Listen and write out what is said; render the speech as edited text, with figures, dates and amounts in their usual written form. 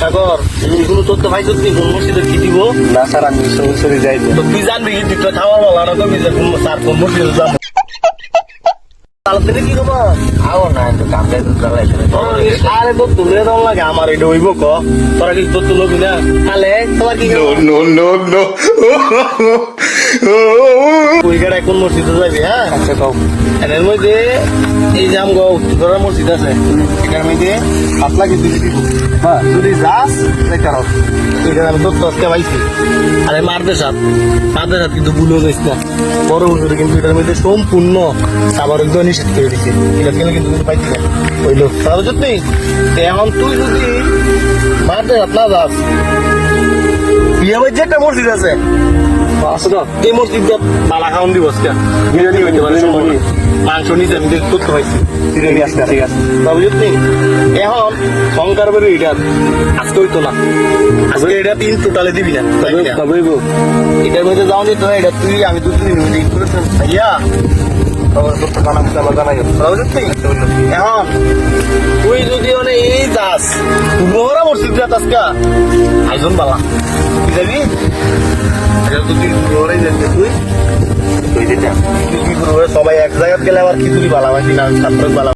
সাগর কোনো তথ্য ভাই তুই কোন মসজিদে কি দিব না স্যার আমি সরাসরি যাই তো তুই জানবি কি তুই খাওয়ার বলা না তো নিজে কোন স্যার কোন মসজিদে যাবো তাহলে কি করবো আও না তো কামড়ে তো চালাই আরে তো তুলে দাও লাগে আমার এটা হইব ক তোরা কি তো তুলবি না তাহলে তোমার কি no. ওই গাড়ি কোন মসজিদে যাবি হ্যাঁ আচ্ছা কও এর মধ্যে এই যে আমগো উত্তরা মসজিদ আছে এটার মধ্যে 7 লাখ দিবি হ্যাঁ যদি যাস দেখার এটা আমি তো আজকে পাইছি আরে মারতে সাথ কিন্তু ভুলেও যাইস না বড় হুজুরে কিন্তু এটার মধ্যে সম্পূর্ণ খাবার একদম নিষেধ করে দিচ্ছে এটা খেলে কিন্তু তুমি পাইছি না ওই লোক তাহলে যদি এখন তুই যদি মারতে সাথ না যাস বিয়ে বাড়ির যে একটা মসজিদ আছে আসো তো এই মসজিদটা বালা খাওয়ান দিব আজকে বিরিয়ানি হইতে পারে সম্ভাবনা মাংস নিতে আমি তথ্য পাইছি ঠিক আছে ঠিক আছে বাবু যদি এখন সংকার বেরো এটা আজকে হইতো না আজকে এটা 3 টোটালে দিবি না তবে এটার মধ্যে যাও দিত না এটা তুই আমি দুদিন মিটিং করেছিলাম ভাইয়া খবর করতে জানাবো জানাই বাবু যদি এখন তুই যদি মানে এই যাস পুরোরা মসজিদ যাত আজকে আইজন বালা তুই যাবি এটা তো তুই পুরোরাই যাবি তুই তুই যেটা তুই কি করবো সবাই এক জায়গায় গেলে আবার খিচুড়ি বালা হয় কিনা ছাত্র বালা